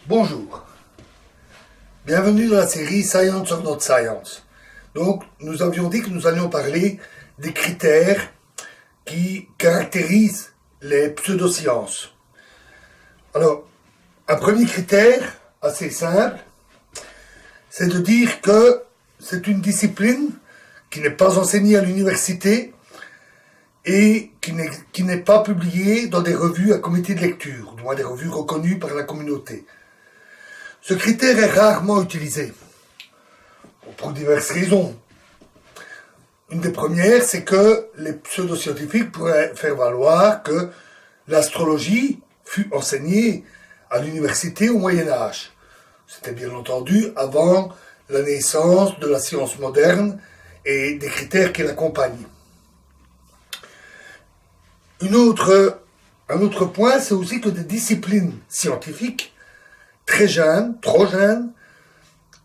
Bonjour, bienvenue dans la série Science or Not Science. Donc, nous avions dit que nous allions parler des critères qui caractérisent les pseudosciences. Alors, un premier critère assez simple, c'est de dire que c'est une discipline qui n'est pas enseignée à l'université et qui n'est pas publiée dans des revues à comité de lecture, ou du moins des revues reconnues par la communauté. Ce critère est rarement utilisé, pour diverses raisons. Une des premières, c'est que les pseudoscientifiques pourraient faire valoir que l'astrologie fut enseignée à l'université au Moyen-Âge. C'était bien entendu avant la naissance de la science moderne et des critères qui l'accompagnent. Un autre point, c'est aussi que des disciplines scientifiques très jeunes, trop jeunes,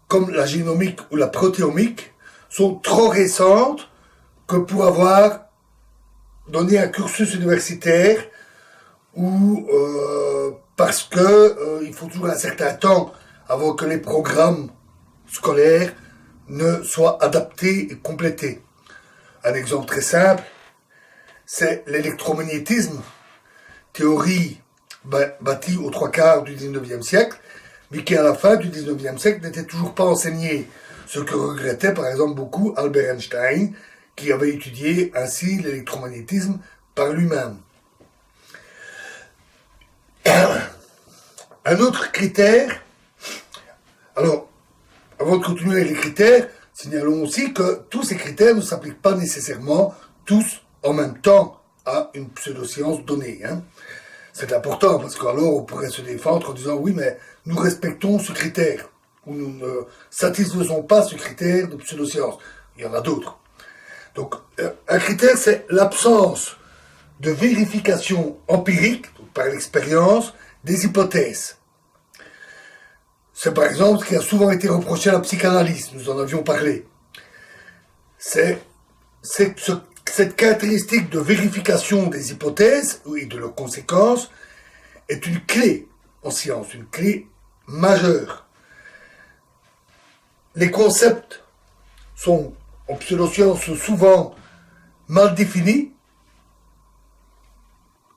comme la génomique ou la protéomique, sont trop récentes que pour avoir donné un cursus universitaire ou parce que il faut toujours un certain temps avant que les programmes scolaires ne soient adaptés et complétés. Un exemple très simple, c'est l'électromagnétisme, théorie bâtie aux 3/4 du 19e siècle, mais qui à la fin du 19e siècle n'était toujours pas enseigné, ce que regrettait par exemple beaucoup Albert Einstein, qui avait étudié ainsi l'électromagnétisme par lui-même. Un autre critère, alors avant de continuer avec les critères, signalons aussi que tous ces critères ne s'appliquent pas nécessairement tous en même temps à une pseudoscience donnée. C'est important parce qu'alors on pourrait se défendre en disant oui mais nous respectons ce critère ou nous ne satisfaisons pas ce critère de pseudoscience. Il y en a d'autres. Donc un critère c'est l'absence de vérification empirique, donc par l'expérience, des hypothèses. C'est par exemple ce qui a souvent été reproché à la psychanalyse, nous en avions parlé. Cette caractéristique de vérification des hypothèses et de leurs conséquences est une clé en science, une clé majeure. Les concepts en pseudosciences sont souvent mal définis.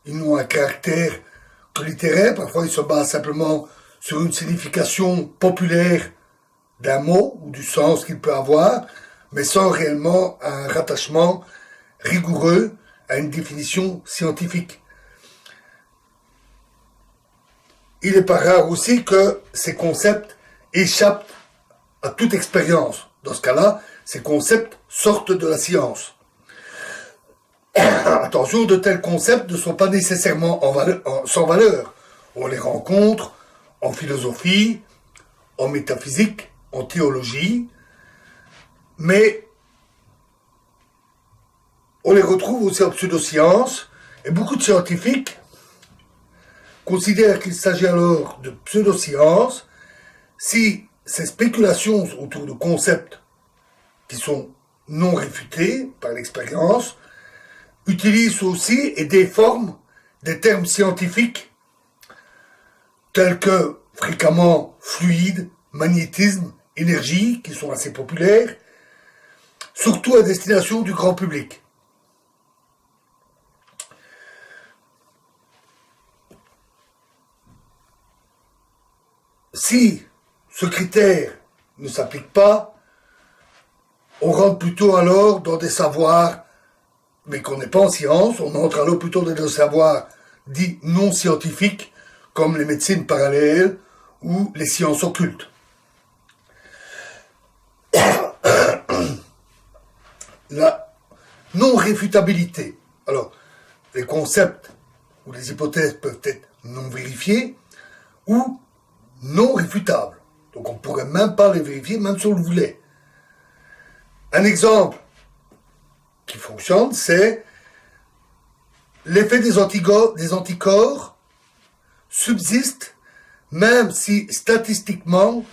Ils n'ont un caractère que littéraire, parfois ils se basent simplement sur une signification populaire d'un mot ou du sens qu'il peut avoir, mais sans réellement un rattachement rigoureux à une définition scientifique. Il est pas rare aussi que ces concepts échappent à toute expérience. Dans ce cas-là, ces concepts sortent de la science. Attention, de tels concepts ne sont pas nécessairement sans valeur. On les rencontre en philosophie, en métaphysique, en théologie, mais on les retrouve aussi en pseudosciences, et beaucoup de scientifiques considèrent qu'il s'agit alors de pseudosciences si ces spéculations autour de concepts qui sont non réfutés par l'expérience utilisent aussi et déforment des termes scientifiques tels que fréquemment fluide, magnétisme, énergie, qui sont assez populaires, surtout à destination du grand public. Si ce critère ne s'applique pas, on rentre plutôt alors dans des savoirs, mais qu'on n'est pas en science, on entre alors plutôt dans des savoirs dits non scientifiques, comme les médecines parallèles ou les sciences occultes. La non-réfutabilité. Alors, les concepts ou les hypothèses peuvent être non vérifiés ou non réfutables. Donc on ne pourrait même pas les vérifier, même si on le voulait. Un exemple qui fonctionne, c'est l'effet des anticorps subsiste même si statistiquement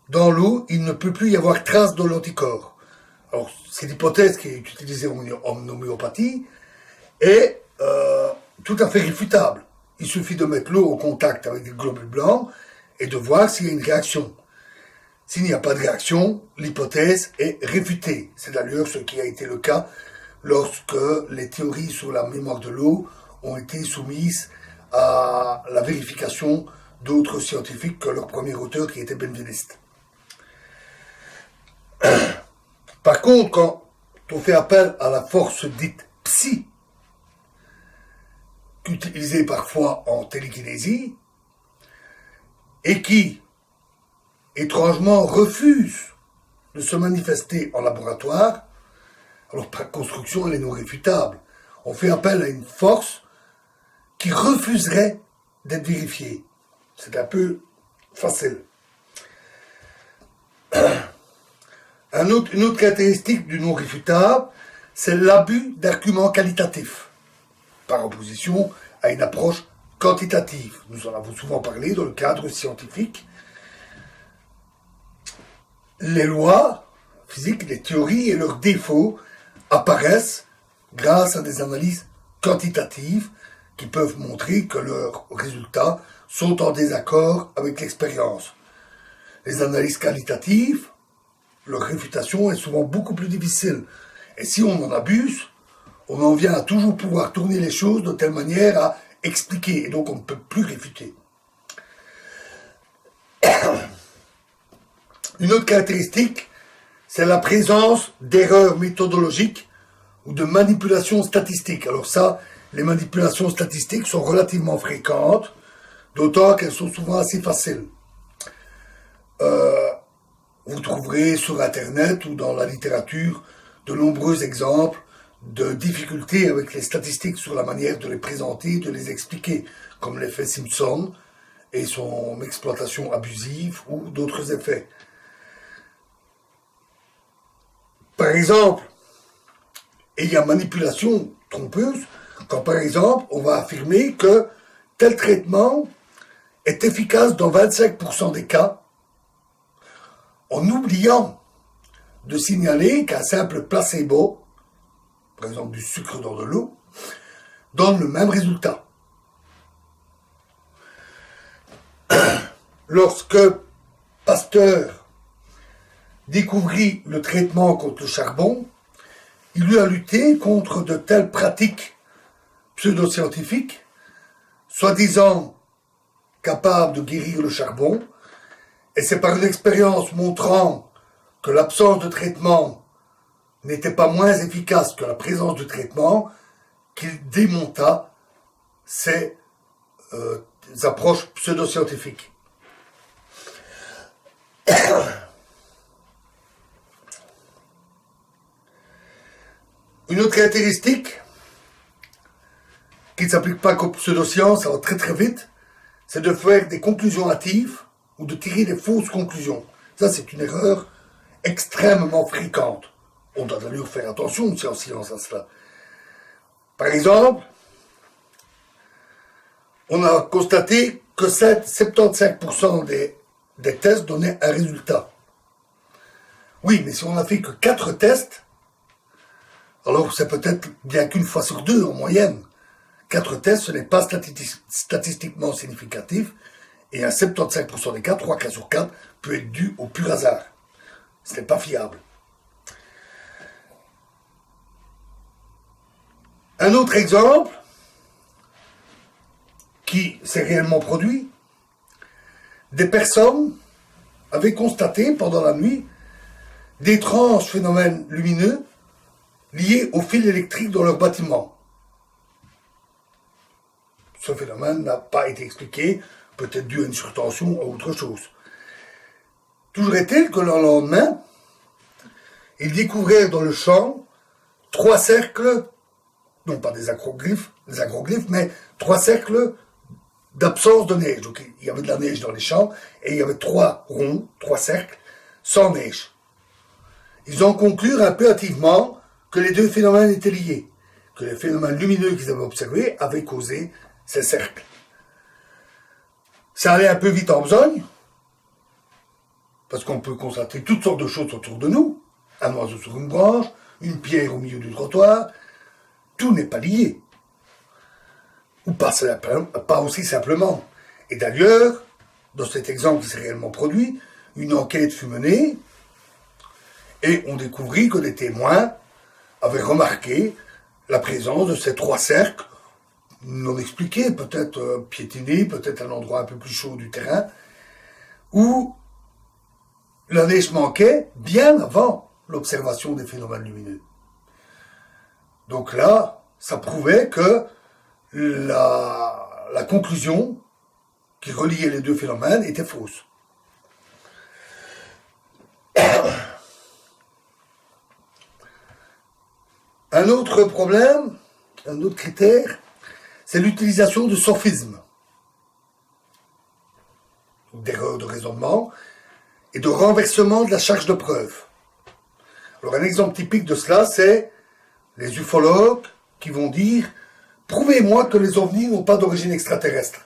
dans l'eau il ne peut plus y avoir trace de l'anticorps. Alors c'est l'hypothèse qui est utilisée en homéopathie est tout à fait réfutable. il suffit de mettre l'eau en contact avec des globules blancs et de voir s'il y a une réaction. S'il n'y a pas de réaction, l'hypothèse est réfutée. C'est d'ailleurs ce qui a été le cas lorsque les théories sur la mémoire de l'eau ont été soumises à la vérification d'autres scientifiques que leur premier auteur qui était benveniste. Par contre, quand on fait appel à la force dite psi, utilisée parfois en télékinésie, et qui, étrangement, refuse de se manifester en laboratoire, alors par construction, elle est non réfutable. On fait appel à une force qui refuserait d'être vérifiée. C'est un peu facile. Une autre caractéristique du non réfutable, c'est l'abus d'arguments qualitatifs, par opposition à une approche quantitative. Nous en avons souvent parlé dans le cadre scientifique. Les lois physiques, les théories et leurs défauts apparaissent grâce à des analyses quantitatives qui peuvent montrer que leurs résultats sont en désaccord avec l'expérience. Les analyses qualitatives, leur réfutation est souvent beaucoup plus difficile. Et si on en abuse, on en vient à toujours pouvoir tourner les choses de telle manière à expliquer, et donc on ne peut plus réfuter. Une autre caractéristique, c'est la présence d'erreurs méthodologiques ou de manipulations statistiques. Alors ça, les manipulations statistiques sont relativement fréquentes, d'autant qu'elles sont souvent assez faciles. Vous trouverez sur Internet ou dans la littérature de nombreux exemples de difficultés avec les statistiques sur la manière de les présenter, de les expliquer, comme l'effet Simpson et son exploitation abusive ou d'autres effets. Par exemple, il y a manipulation trompeuse quand par exemple on va affirmer que tel traitement est efficace dans 25% des cas, en oubliant de signaler qu'un simple placebo, par exemple du sucre dans de l'eau, donne le même résultat. Lorsque Pasteur découvrit le traitement contre le charbon, il eut à lutter contre de telles pratiques pseudo-scientifiques, soi-disant capables de guérir le charbon, et c'est par l'expérience montrant que l'absence de traitement n'était pas moins efficace que la présence de traitement qu'il démonta ces approches pseudo-scientifiques. Une autre caractéristique qui ne s'applique pas qu'aux pseudosciences, ça va très très vite, c'est de faire des conclusions hâtives ou de tirer des fausses conclusions. Ça, c'est une erreur extrêmement fréquente. On doit d'ailleurs faire attention aussi en science à cela. Par exemple, on a constaté que 75% des tests donnaient un résultat. Oui, mais si on n'a fait que 4 tests, alors c'est peut-être bien qu'une fois sur 2 en moyenne. 4 tests, ce n'est pas statistiquement significatif, et à 75% des cas, 3 cas sur 4, peut être dû au pur hasard. Ce n'est pas fiable. Un autre exemple qui s'est réellement produit, des personnes avaient constaté pendant la nuit d'étranges phénomènes lumineux liés aux fils électriques dans leur bâtiment. Ce phénomène n'a pas été expliqué, peut-être dû à une surtension ou à autre chose. Toujours est-il que le lendemain, ils découvrirent dans le champ 3 cercles, non pas des agroglyphes, mais 3 cercles d'absence de neige. Donc il y avait de la neige dans les champs, et il y avait 3 ronds, 3 cercles, sans neige. Ils ont conclu impérativement que les deux phénomènes étaient liés, que les phénomènes lumineux qu'ils avaient observés avaient causé ces cercles. Ça allait un peu vite en besogne, parce qu'on peut constater toutes sortes de choses autour de nous, un oiseau sur une branche, une pierre au milieu du trottoir, tout n'est pas lié. ou pas aussi simplement. Et d'ailleurs, dans cet exemple qui s'est réellement produit, une enquête fut menée et on découvrit que des témoins avaient remarqué la présence de ces 3 cercles non expliqués, peut-être piétinés, peut-être à un endroit un peu plus chaud du terrain, où la neige manquait bien avant l'observation des phénomènes lumineux. Donc là, ça prouvait que la conclusion qui reliait les 2 phénomènes était fausse. Un autre problème, un autre critère, c'est l'utilisation de sophismes, d'erreurs de raisonnement et de renversement de la charge de preuve. Alors un exemple typique de cela, c'est les ufologues qui vont dire « Prouvez-moi que les ovnis n'ont pas d'origine extraterrestre ».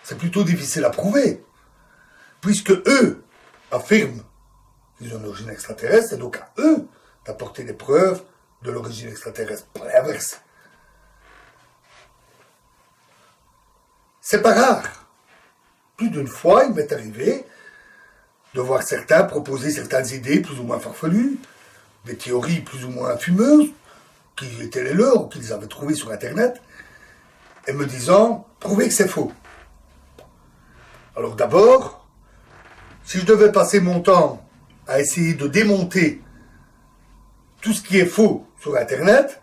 C'est plutôt difficile à prouver, puisque eux affirment qu'ils ont une origine extraterrestre, c'est donc à eux d'apporter des preuves de l'origine extraterrestre, pas l'inverse. C'est pas rare. Plus d'une fois, il m'est arrivé de voir certains proposer certaines idées plus ou moins farfelues, des théories plus ou moins fumeuses, qui étaient les leurs ou qu'ils avaient trouvées sur Internet, et me disant « Prouvez que c'est faux ». Alors d'abord, si je devais passer mon temps à essayer de démonter tout ce qui est faux sur Internet,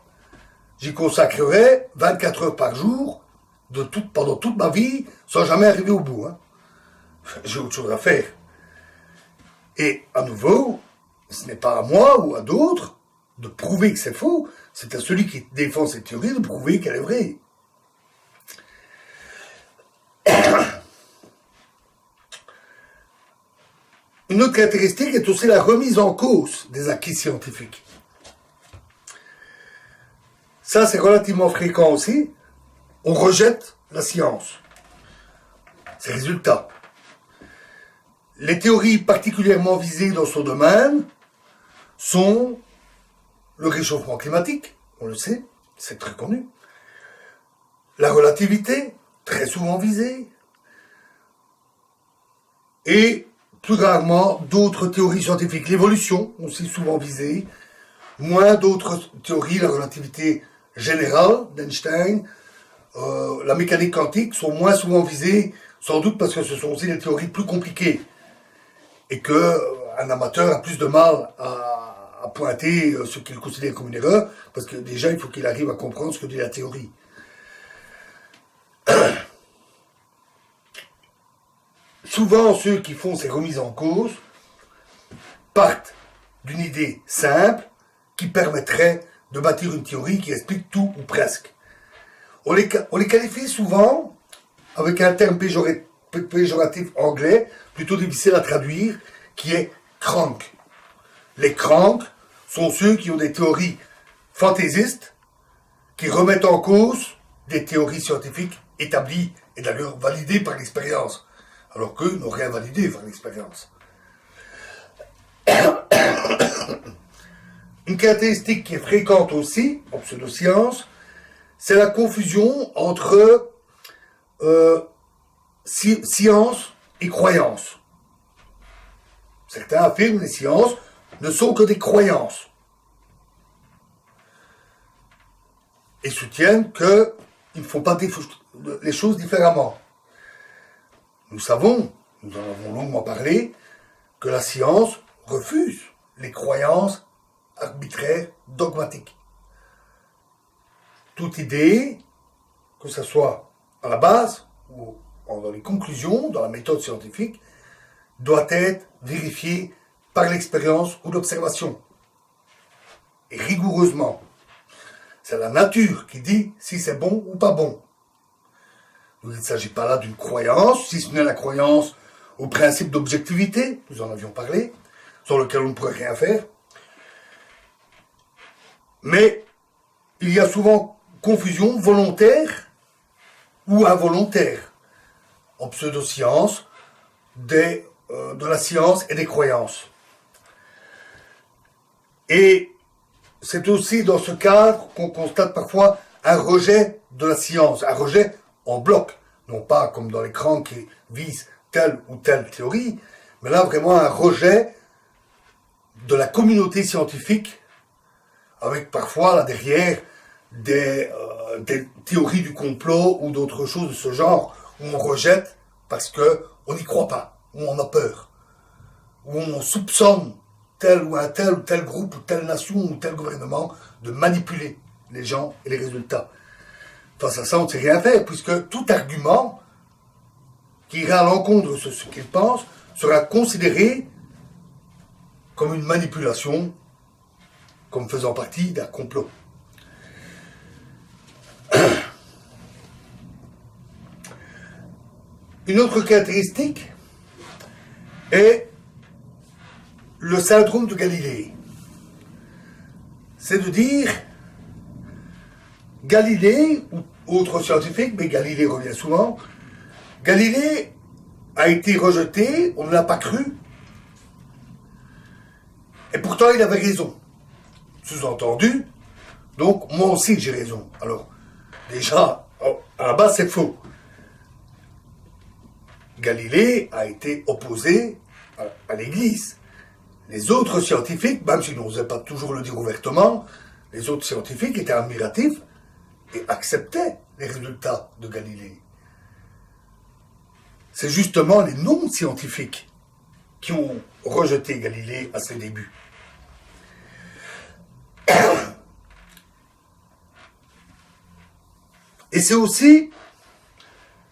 j'y consacrerais 24 heures par jour pendant toute ma vie sans jamais arriver au bout. J'ai autre chose à faire. Et à nouveau, ce n'est pas à moi ou à d'autres de prouver que c'est faux, c'est à celui qui défend cette théorie de prouver qu'elle est vraie. Une autre caractéristique est aussi la remise en cause des acquis scientifiques. Ça, c'est relativement fréquent aussi. On rejette la science. Ses résultats. Les théories particulièrement visées dans son domaine sont le réchauffement climatique, on le sait, c'est très connu. La relativité, très souvent visée. Et plus rarement d'autres théories scientifiques. L'évolution, aussi souvent visée. Moins d'autres théories, la relativité générale d'Einstein, la mécanique quantique sont moins souvent visées, sans doute parce que ce sont aussi des théories plus compliquées. Et qu'un amateur a plus de mal à pointer ce qu'il considère comme une erreur, parce que déjà il faut qu'il arrive à comprendre ce que dit la théorie. Souvent, ceux qui font ces remises en cause partent d'une idée simple qui permettrait de bâtir une théorie qui explique tout ou presque. On les qualifie souvent avec un terme péjoratif anglais, plutôt difficile à traduire, qui est crank. Les cranks sont ceux qui ont des théories fantaisistes, qui remettent en cause des théories scientifiques établies et d'ailleurs validées par l'expérience. Alors qu'eux n'ont rien validé par l'expérience. Une caractéristique qui est fréquente aussi en pseudosciences, c'est la confusion entre science et croyance. Certains affirment que les sciences ne sont que des croyances et soutiennent qu'ils ne font pas les choses différemment. Nous savons, nous en avons longuement parlé, que la science refuse les croyances arbitraires, dogmatiques. Toute idée, que ce soit à la base ou dans les conclusions, dans la méthode scientifique, doit être vérifiée par l'expérience ou l'observation. Et rigoureusement. C'est la nature qui dit si c'est bon ou pas bon. Donc, il ne s'agit pas là d'une croyance, si ce n'est la croyance au principe d'objectivité, nous en avions parlé, sur lequel on ne pourrait rien faire. Mais il y a souvent confusion volontaire ou involontaire en pseudosciences de la science et des croyances. Et c'est aussi dans ce cadre qu'on constate parfois un rejet de la science, un rejet en bloc, non pas comme dans l'écran qui vise telle ou telle théorie, mais là vraiment un rejet de la communauté scientifique, avec parfois là derrière des théories du complot ou d'autres choses de ce genre, où on rejette parce qu'on n'y croit pas, où on a peur, où on soupçonne tel ou tel groupe, ou telle nation ou tel gouvernement de manipuler les gens et les résultats. Face à ça, on ne sait rien faire, puisque tout argument qui ira à l'encontre de ce qu'ils pensent sera considéré comme une manipulation, comme faisant partie d'un complot. Une autre caractéristique est le syndrome de Galilée. C'est de dire, Galilée, ou autre scientifique, mais Galilée revient souvent, Galilée a été rejeté, on ne l'a pas cru, et pourtant il avait raison. Sous-entendu, donc moi aussi j'ai raison. Alors, déjà, à la base c'est faux. Galilée a été opposé à l'Église. Les autres scientifiques, même s'ils n'osaient pas toujours le dire ouvertement, les autres scientifiques étaient admiratifs et acceptaient les résultats de Galilée. C'est justement les non-scientifiques qui ont rejeté Galilée à ses débuts. Et c'est aussi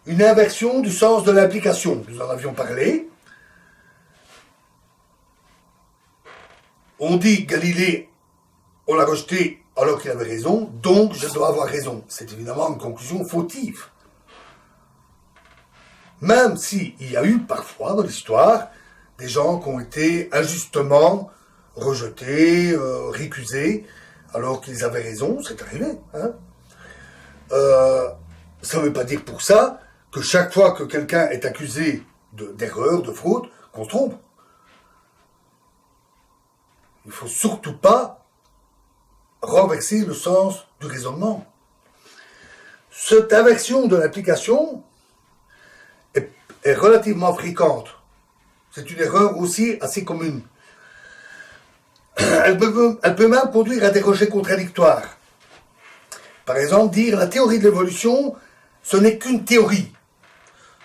une inversion du sens de l'implication. Nous en avions parlé. On dit Galilée, on l'a rejeté alors qu'il avait raison, donc je dois avoir raison. C'est évidemment une conclusion fautive. Même s'il y a eu parfois dans l'histoire des gens qui ont été injustement rejetés, récusés, alors qu'ils avaient raison, c'est arrivé. Hein. Ça ne veut pas dire pour ça que chaque fois que quelqu'un est accusé d'erreur, de fraude, qu'on se trompe. Il ne faut surtout pas renverser le sens du raisonnement. Cette inversion de l'application est relativement fréquente. C'est une erreur aussi assez commune. Elle peut même conduire à des rejets contradictoires. Par exemple, dire la théorie de l'évolution, ce n'est qu'une théorie.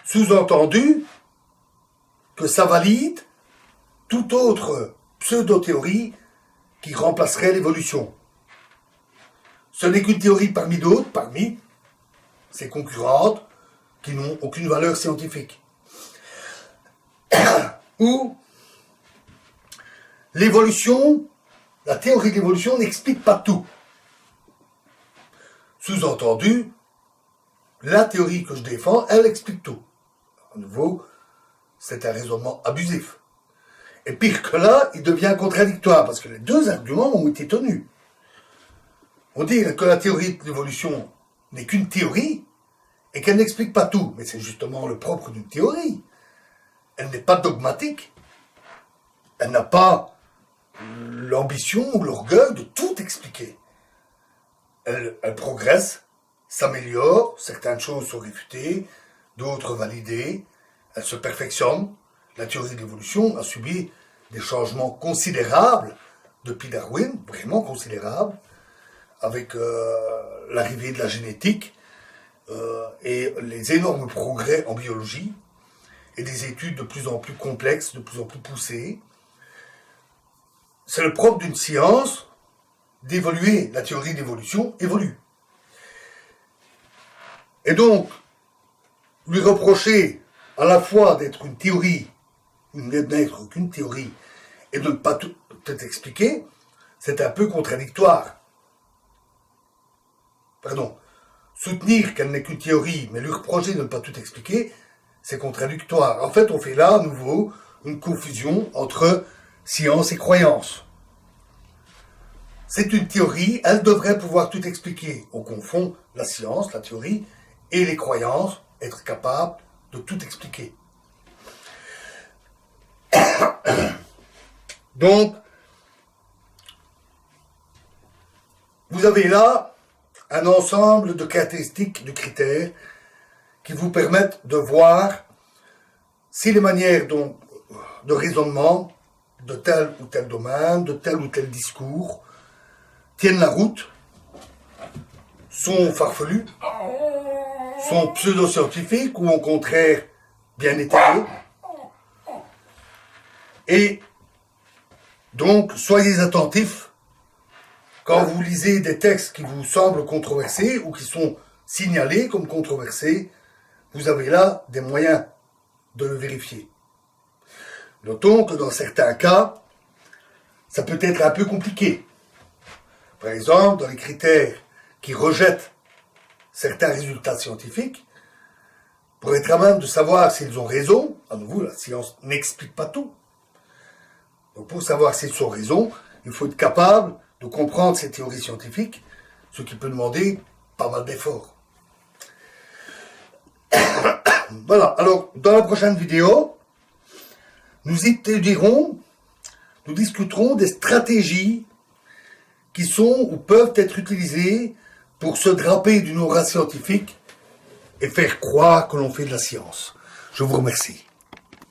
Sous-entendu que ça valide toute autre pseudo-théorie qui remplacerait l'évolution. Ce n'est qu'une théorie parmi d'autres, parmi ses concurrentes, qui n'ont aucune valeur scientifique. Ou l'évolution, la théorie de l'évolution n'explique pas tout. Sous-entendu, la théorie que je défends, elle explique tout. À nouveau, c'est un raisonnement abusif. Et pire que là, il devient contradictoire, parce que les deux arguments ont été tenus. On dit que la théorie de l'évolution n'est qu'une théorie, et qu'elle n'explique pas tout. Mais c'est justement le propre d'une théorie. Elle n'est pas dogmatique. Elle n'a pas l'ambition ou l'orgueil de tout expliquer. Elle progresse, s'améliore, certaines choses sont réfutées, d'autres validées, elle se perfectionne. La théorie de l'évolution a subi des changements considérables depuis Darwin, vraiment considérables, avec l'arrivée de la génétique et les énormes progrès en biologie et des études de plus en plus complexes, de plus en plus poussées. C'est le propre d'une science d'évoluer. La théorie d'évolution évolue. Et donc, lui reprocher à la fois d'être une théorie, n'être qu'une théorie, et de ne pas tout expliquer, c'est un peu contradictoire. Pardon. Soutenir qu'elle n'est qu'une théorie, mais lui reprocher de ne pas tout expliquer, c'est contradictoire. En fait, on fait là, à nouveau, une confusion entre science et croyance. C'est une théorie, elle devrait pouvoir tout expliquer. On confond la science, la théorie, et les croyances, être capable de tout expliquer. Donc, vous avez là un ensemble de caractéristiques, de critères qui vous permettent de voir si les manières de raisonnement de tel ou tel domaine, de tel ou tel discours, tiennent la route, sont farfelus, sont pseudo-scientifiques ou au contraire bien étayés. Et donc, soyez attentifs quand vous lisez des textes qui vous semblent controversés ou qui sont signalés comme controversés. Vous avez là des moyens de le vérifier. Notons que dans certains cas, ça peut être un peu compliqué. Par exemple, dans les critères qui rejettent certains résultats scientifiques, pour être à même de savoir s'ils ont raison, à nouveau, la science n'explique pas tout. Donc pour savoir s'ils ont raison, il faut être capable de comprendre ces théories scientifiques, ce qui peut demander pas mal d'efforts. Voilà, alors dans la prochaine vidéo, nous étudierons, nous discuterons des stratégies qui sont ou peuvent être utilisées pour se draper d'une aura scientifique et faire croire que l'on fait de la science. Je vous remercie.